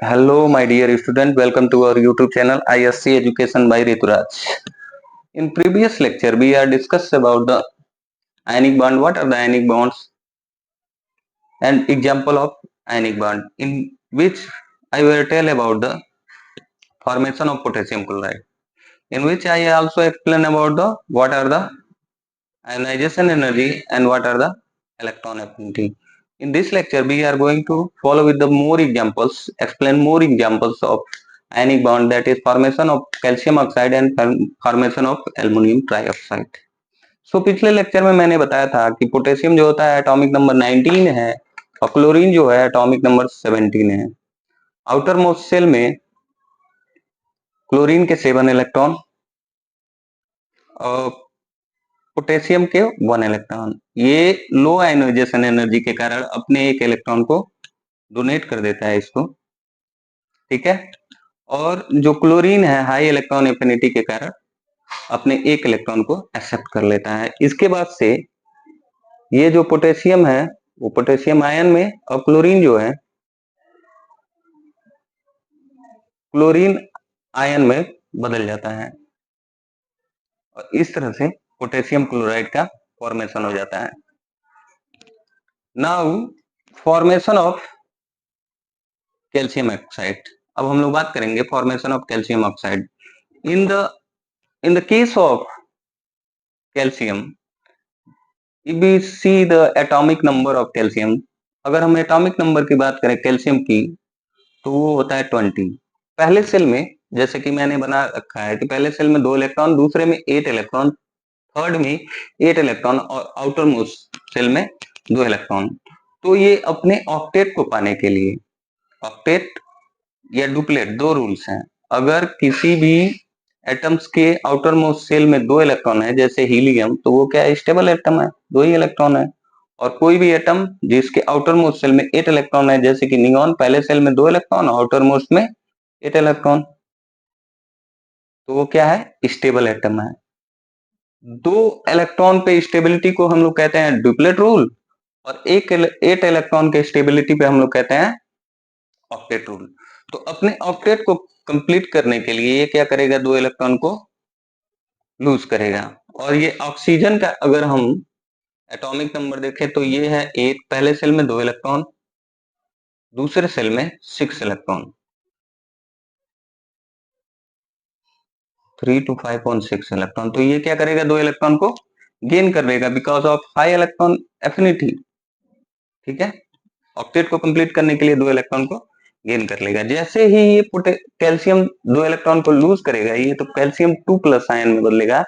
Hello, my dear student. Welcome to our YouTube channel ISC Education by Rituraj. In previous lecture, we are discussed about the ionic bond. What are the ionic bonds and example of ionic bond? In which I will tell about the formation of potassium chloride. In which I also explain about the what are the ionization energy and what are the electron affinity. In this lecture, we are going to follow with the more examples, explain more examples of ionic bond, that is formation of calcium oxide and formation of aluminum trioxide. So पिछले lecture में मैंने बताया था कि potassium जो होता है atomic number 19 है और क्लोरीन जो है एटॉमिक नंबर 17 है. आउटर मोस्ट शेल में क्लोरीन के 7 इलेक्ट्रॉन और पोटेशियम के 1 इलेक्ट्रॉन. ये लो आयनाइजेशन एनर्जी के कारण अपने एक इलेक्ट्रॉन को डोनेट कर देता है इसको, ठीक है. और जो क्लोरीन है हाई इलेक्ट्रॉन एफिनिटी के कारण अपने एक इलेक्ट्रॉन को एक्सेप्ट कर लेता है. इसके बाद से ये जो पोटेशियम है वो पोटेशियम आयन में और क्लोरीन जो है क्लोरीन आयन में बदल जाता है और इस तरह से पोटेशियम क्लोराइड का फॉर्मेशन हो जाता है. Now formation of calcium oxide. अब हम लोग बात करेंगे formation of calcium oxide. In the case of calcium, if we see the atomic number of calcium, अगर हम एटॉमिक नंबर की बात करें कैल्शियम की तो वो होता है 20. पहले सेल में जैसे कि मैंने बना रखा है कि पहले सेल में 2 इलेक्ट्रॉन, दूसरे में 8 इलेक्ट्रॉन, थर्ड में 8 इलेक्ट्रॉन और आउटर मोस्ट सेल में 2 इलेक्ट्रॉन. तो ये अपने ऑक्टेट को पाने के लिए, ऑक्टेट या डुप्लेट दो रूल्स हैं. अगर किसी भी एटम्स के आउटर मोस्ट सेल में 2 इलेक्ट्रॉन है जैसे हीलियम, तो वो क्या है, स्टेबल एटम है, 2 ही इलेक्ट्रॉन है. और कोई भी एटम जिसके आउटर मोस्ट सेल में 8 इलेक्ट्रॉन है जैसे कि नियॉन, पहले सेल में 2 इलेक्ट्रॉन, आउटर मोस्ट में 8 इलेक्ट्रॉन, तो वो क्या है, स्टेबल एटम है. 2 इलेक्ट्रॉन पे स्टेबिलिटी को हम लोग कहते हैं डुप्लेट रूल और 8 इलेक्ट्रॉन के स्टेबिलिटी पे हम लोग कहते हैं ऑक्टेट रूल. तो अपने ऑक्टेट को कंप्लीट करने के लिए ये क्या करेगा, 2 इलेक्ट्रॉन को लूज करेगा. और ये ऑक्सीजन का अगर हम एटॉमिक नंबर देखें तो ये है 8, पहले सेल में 2 इलेक्ट्रॉन, दूसरे सेल में 6 इलेक्ट्रॉन, 3 to 5 on 6 इलेक्ट्रॉन. तो ये क्या करेगा, 2 इलेक्ट्रॉन को गेन कर लेगा because of high electron affinity, ठीक है. ऑक्टेट को कंप्लीट करने के लिए 2 इलेक्ट्रॉन को गेन कर लेगा. जैसे ही ये कैल्शियम 2 इलेक्ट्रॉन को लूज करेगा ये तो कैल्शियम 2+ आयन में बदलेगा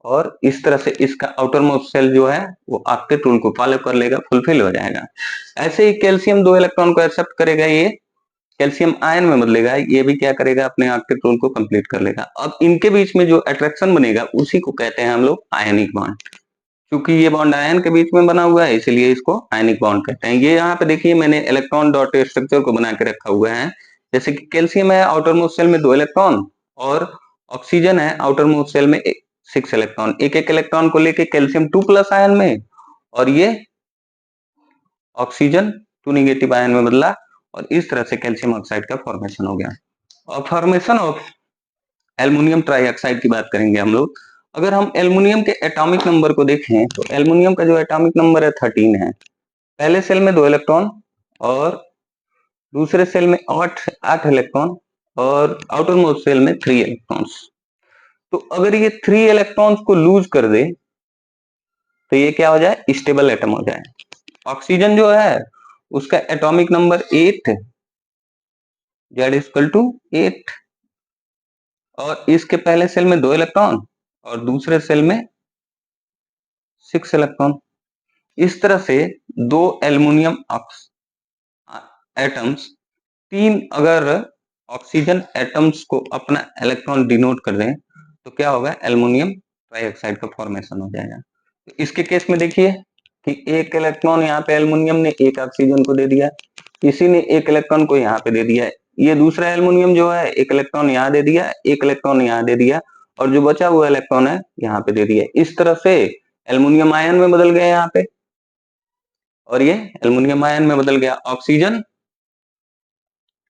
और इस तरह से इसका आउटर मोस्ट सेल जो है वो ऑक्टेट रूल को फॉलो कर लेगा, फुलफिल हो जाएगा. ऐसे ही कैल्शियम 2 इलेक्ट्रॉन को एक्सेप्ट करेगा, ये कैल्शियम आयन में बदलेगा, ये भी क्या करेगा, अपने ऑक्टेट रूल को कंप्लीट कर लेगा. अब इनके बीच में जो अट्रैक्शन बनेगा उसी को कहते हैं हम लोग आयनिक बॉन्ड. क्योंकि ये बॉन्ड आयन के बीच में बना हुआ है इसलिए इसको आयनिक बॉन्ड कहते हैं. ये यहाँ पे देखिए मैंने इलेक्ट्रॉन डॉट स्ट्रक्चर को बना के रखा हुआ है. जैसे कि कैल्शियम है आउटर मोस्ट सेल में 2 इलेक्ट्रॉन और ऑक्सीजन है आउटर मोस्ट सेल में 6 इलेक्ट्रॉन. एक एक इलेक्ट्रॉन को लेके कैल्शियम 2+ आयन में और ये ऑक्सीजन 2 नेगेटिव आयन में बदला और इस तरह से कैल्शियम ऑक्साइड का फॉर्मेशन हो गया. और फॉर्मेशन ऑफ एल्युमिनियम ट्राइऑक्साइड की बात करेंगे हम लोग. अगर हम एल्युमिनियम के एटॉमिक नंबर को देखें तो एल्युमिनियम का जो एटॉमिक नंबर है 13 है. पहले सेल में 2 इलेक्ट्रॉन और दूसरे सेल में 8 इलेक्ट्रॉन और आउटर मोस्ट सेल में 3 इलेक्ट्रॉन्स. तो अगर ये 3 इलेक्ट्रॉन्स को लूज कर दे तो ये क्या हो जाए, स्टेबल एटम हो जाए. ऑक्सीजन जो है उसका एटॉमिक नंबर 8, Z=8 और इसके पहले सेल में 2 इलेक्ट्रॉन और दूसरे सेल में 6 इलेक्ट्रॉन. इस तरह से 2 एल्युमिनियम एटम्स, 3 अगर ऑक्सीजन एटम्स को अपना इलेक्ट्रॉन डिनोट कर दें तो क्या होगा, एल्युमिनियम ट्राइऑक्साइड का फॉर्मेशन हो जाएगा. तो इसके केस में देखिए कि 1 इलेक्ट्रॉन यहाँ पे एल्युमिनियम ने 1 ऑक्सीजन को दे दिया, इसी ने 1 इलेक्ट्रॉन को यहाँ पे दे दिया, ये दूसरा एल्युमिनियम जो है 1 इलेक्ट्रॉन यहाँ दे दिया, 1 इलेक्ट्रॉन यहाँ दे दिया और जो बचा हुआ इलेक्ट्रॉन है यहाँ पे दे दिया. इस तरह से एल्युमिनियम आयन में बदल गया यहाँ पे और ये एल्युमिनियम आयन में बदल गया ऑक्सीजन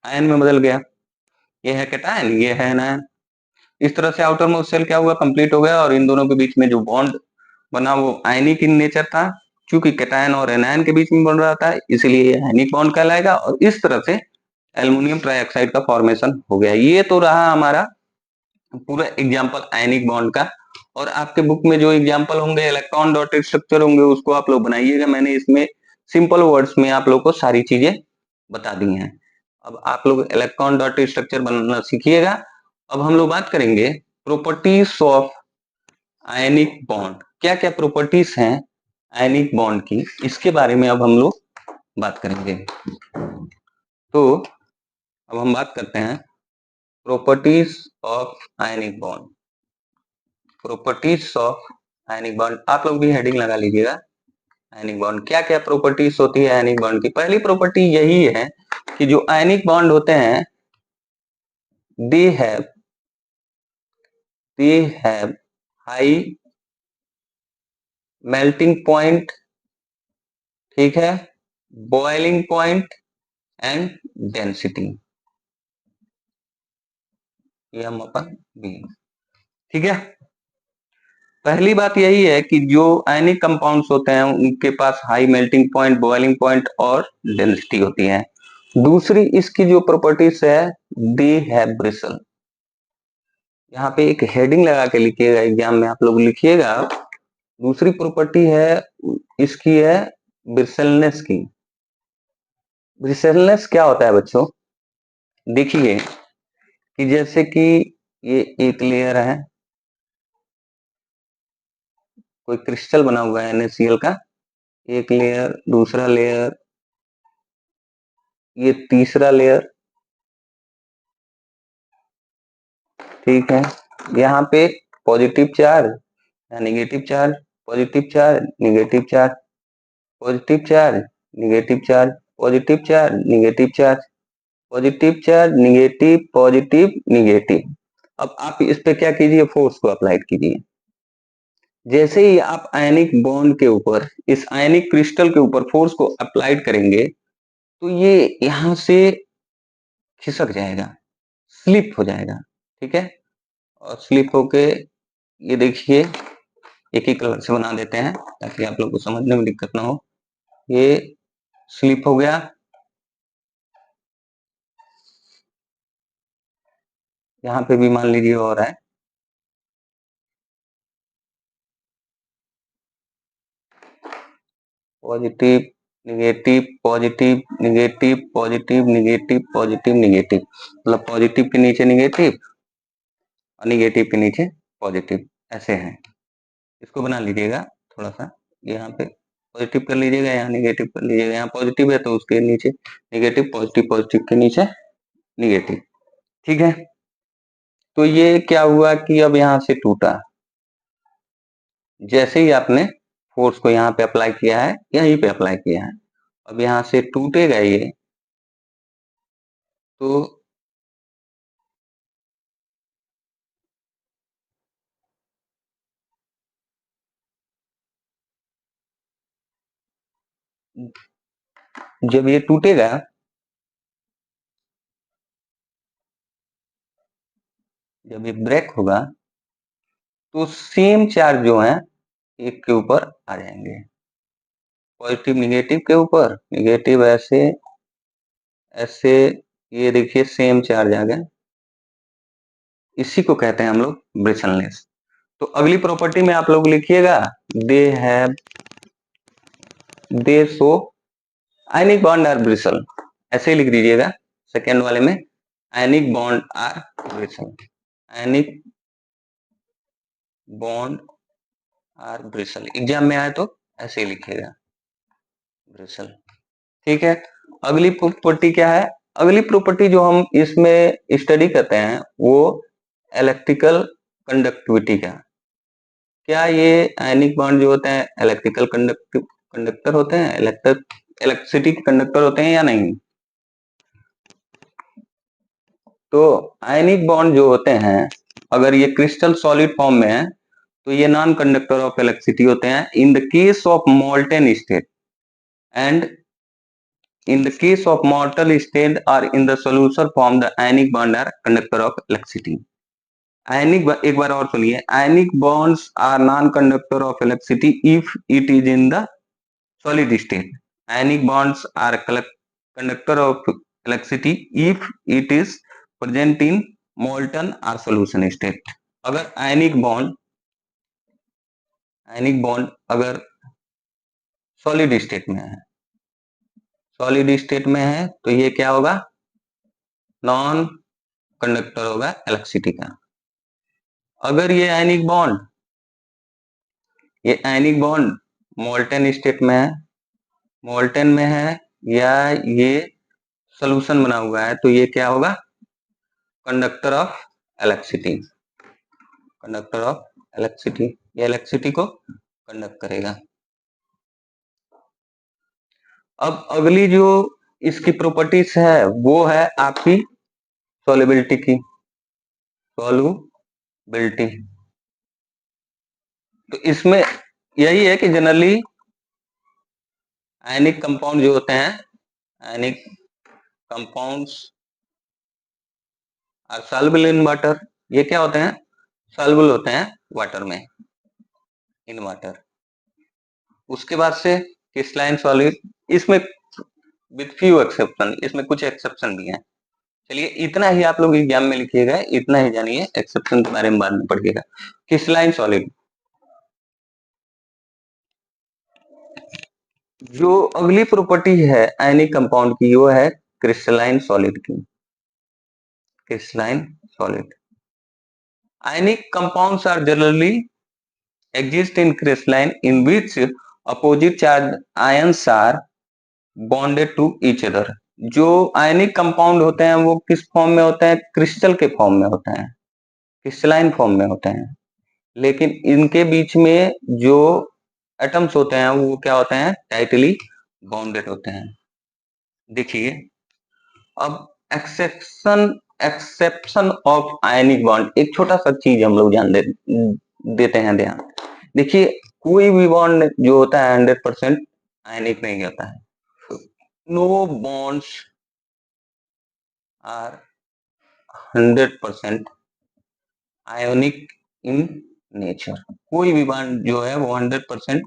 आयन में बदल गया, ये है कैटायन, ये है एनायन। इस तरह से आउटर मोस्ट शेल क्या हुआ, कंप्लीट हो गया, और इन दोनों के बीच में जो बॉन्ड बना वो आयनिक इन नेचर था। क्योंकि कैटायन और एनायन के बीच में बन रहा था, इसलिए ये आयनिक बॉन्ड कहलाएगा, और इस तरह से एल्युमिनियम ट्राइऑक्साइड का फॉर्मेशन हो गया। ये तो रहा हमारा पूरा एग्जाम्पल आयनिक बॉन्ड का। और आपके बुक में जो एग्जाम्पल होंगे इलेक्ट्रॉन डॉटेड स्ट्रक्चर होंगे, उसको आप लोग बनाइएगा। मैंने इसमें सिंपल वर्ड्स में आप लोग को सारी चीजें बता दी हैं। अब आप लोग इलेक्ट्रॉन डॉटेड स्ट्रक्चर बनाना सीखिएगा। अब हम लोग बात करेंगे प्रॉपर्टीज ऑफ आयनिक बॉन्ड। क्या क्या प्रॉपर्टीज हैं आयनिक बॉन्ड की, इसके बारे में अब हम लोग बात करेंगे। तो अब हम बात करते हैं properties of ionic bond. Properties of ionic bond, आप लोग भी हेडिंग लगा लीजिएगा। आयनिक बॉन्ड क्या क्या प्रॉपर्टीज होती है आयनिक बॉन्ड की। पहली प्रॉपर्टी यही है कि जो आयनिक बॉन्ड होते हैं they have high melting point, ठीक है, बॉइलिंग पॉइंट एंड डेंसिटी। ये हम अपन भी, ठीक है। पहली बात यही है कि जो आयनिक कंपाउंड्स होते हैं उनके पास high melting point, boiling point और डेंसिटी होती है। दूसरी इसकी जो प्रॉपर्टीज है, दे हैव ब्रिसल। यहाँ पे एक हेडिंग लगा के लिखिएगा, एग्जाम में आप लोग लिखिएगा। दूसरी प्रॉपर्टी है इसकी है ब्रिसलनेस की। ब्रिसलनेस क्या होता है बच्चों, देखिए कि जैसे कि ये एक लेयर है, कोई क्रिस्टल बना हुआ है NaCl का, एक लेयर, दूसरा लेयर, ये तीसरा लेयर, ठीक है। यहाँ पे पॉजिटिव चार्ज या negative charge, positive charge, negative charge, positive charge, negative charge, positive charge, negative charge, positive charge, negative, positive, negative. अब आप इस पे क्या कीजिए, फोर्स को अप्लाई कीजिए। जैसे ही आप आयनिक बॉन्ड के ऊपर, इस आयनिक क्रिस्टल के ऊपर फोर्स को अप्लाइड करेंगे, तो ये यहां से खिसक जाएगा, स्लिप हो जाएगा, ठीक है। और स्लिप होके ये देखिए एक ही कलर से बना देते हैं ताकि आप लोग को समझने में दिक्कत ना हो। ये स्लिप हो गया, यहाँ पे भी मान लीजिए और है, positive, negative, positive, negative, positive, negative, positive, negative, मतलब पॉजिटिव के नीचे निगेटिव और निगेटिव के नीचे पॉजिटिव, ऐसे है। इसको बना लीजिएगा थोड़ा सा, यहाँ पे पॉजिटिव कर लीजिएगा, यहाँ निगेटिव कर लीजिएगा। यहाँ पॉजिटिव है तो उसके नीचे निगेटिव, पॉजिटिव, पॉजिटिव के नीचे निगेटिव, ठीक है। तो ये क्या हुआ कि अब यहाँ से टूटा, जैसे ही आपने फोर्स को यहाँ पे अप्लाई किया है, यहीं पे अप्लाई किया है, अब यहाँ से टूटेगा ये। तो जब ये टूटेगा, जब ये ब्रेक होगा, तो सेम चार्ज जो है एक के ऊपर आ जाएंगे, पॉजिटिव निगेटिव के ऊपर, निगेटिव ऐसे ऐसे, ये देखिए सेम चार्ज आ गया। इसी को कहते हैं हम लोग ब्रिसलनेस। तो अगली प्रॉपर्टी में आप लोग लिखिएगा, they have, they so ionic bond are brittle, ऐसे ही लिख दीजिएगा सेकेंड वाले में, ionic bond are brittle, ionic bond are brittle. Exam में आए तो ऐसे ही लिखिएगा, ब्रिसल, ठीक है। अगली प्रॉपर्टी क्या है, अगली प्रॉपर्टी जो हम इसमें स्टडी करते हैं वो इलेक्ट्रिकल कंडक्टिविटी का। क्या ये आयनिक बॉन्ड जो होते हैं इलेक्ट्रिकल कंडक्टर होते हैं, इलेक्ट्रिसिटी के कंडक्टर होते हैं या नहीं। तो आयनिक बॉन्ड जो होते हैं, अगर ये क्रिस्टल सॉलिड फॉर्म में है तो ये नॉन कंडक्टर ऑफ इलेक्ट्रिसिटी होते हैं in the case of molten state and In the case of mortal state or in the solution form, the ionic bond are conductor of electricity. Ionic, एक बार और सुनिए, ionic bonds are non-conductor of electricity if it is in the solid state. Ionic bonds are conductor of electricity if it is present in molten or solution state. अगर ionic bond अगर solid state में है तो ये क्या होगा, non conductor होगा electricity का। अगर ये आयनिक बॉन्ड मोल्टेन स्टेट में है या ये सोल्यूशन बना हुआ है तो ये क्या होगा, कंडक्टर ऑफ इलेक्ट्रिसिटी। ये इलेक्ट्रिसिटी को कंडक्ट करेगा। अब अगली जो इसकी प्रॉपर्टीज है वो है आपकी सॉल्युबिलिटी की। तो इसमें यही है कि जनरली आयनिक कंपाउंड जो होते हैं, ionic compounds are soluble in water. ये क्या होते हैं, सॉल्युबल होते हैं वाटर में, इन वाटर। उसके बाद से क्रिस्टलाइन सॉलिड, इसमें विद फ्यू एक्सेप्शन, इसमें कुछ एक्सेप्शन भी हैं। चलिए इतना ही आप लोग एग्जाम में लिखिएगा, इतना ही जानिए, एक्सेप्शन के बारे में बाद में पढ़िएगा। क्रिस्टलाइन सॉलिड, जो अगली प्रॉपर्टी है आयनिक कंपाउंड की वो है क्रिस्टलाइन सॉलिड की। Crystalline solid, ionic compounds are generally exist in crystalline in which opposite charged ions are bonded to each other। जो आयनिक कंपाउंड होते हैं वो किस फॉर्म में होते हैं, क्रिस्टल के फॉर्म में होते हैं, क्रिस्टलाइन फॉर्म में होते हैं। लेकिन इनके बीच में जो एटम्स होते हैं वो क्या होते हैं, टाइटली बॉन्डेड होते हैं। देखिए अब एक्सेप्शन ऑफ आयनिक बॉन्ड, एक छोटा सा चीज हम लोग देते हैं ध्यान। देखिए कोई भी बॉन्ड जो होता है 100% आयनिक नहीं होता है। No bonds are 100% ionic in nature. कोई भी बॉन्ड जो है वो 100%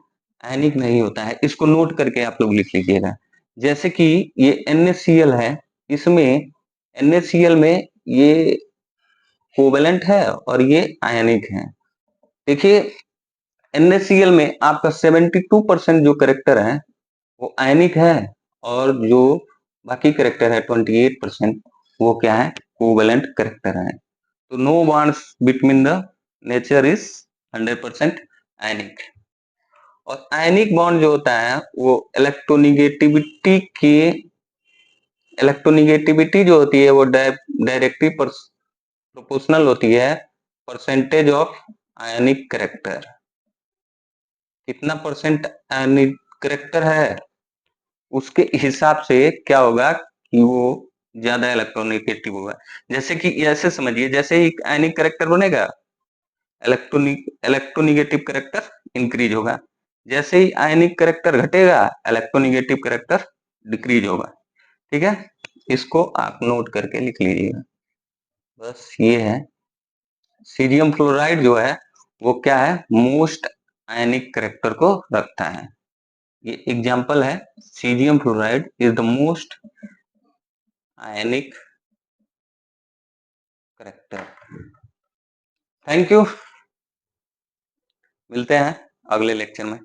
आयनिक नहीं होता है। इसको नोट करके आप लोग लिख लीजिएगा। जैसे कि ये NaCl है, इसमें NaCl में ये कोवेलेंट है और ये आयनिक है। देखिए NaCl में आपका 72% जो करेक्टर है वो आयनिक है और जो बाकी करेक्टर है 28% वो क्या है, कोवेलेंट करेक्टर है। तो no bonds between the nature is 100% ionic. और आयनिक बॉन्ड जो होता है वो इलेक्ट्रोनिगेटिविटी जो होती है वो डायरेक्टली प्रोपोर्शनल होती है परसेंटेज ऑफ आयनिक करेक्टर। कितना परसेंट आयनिक करेक्टर है उसके हिसाब से क्या होगा कि वो ज्यादा इलेक्ट्रोनिगेटिव होगा। जैसे कि ऐसे समझिए, जैसे ही आयनिक करेक्टर बनेगा इलेक्ट्रोनिगेटिव करेक्टर इंक्रीज होगा, जैसे ही आयनिक करेक्टर घटेगा इलेक्ट्रोनिगेटिव करेक्टर डिक्रीज होगा। ठीक है, इसको आप नोट करके लिख लीजिएगा। बस ये है, सीरियम फ्लोराइड जो है वो क्या है, मोस्ट आयनिक करेक्टर को रखता है। ये एग्जाम्पल है, cerium fluoride is the most ionic character. Thank you, मिलते हैं अगले लेक्चर में।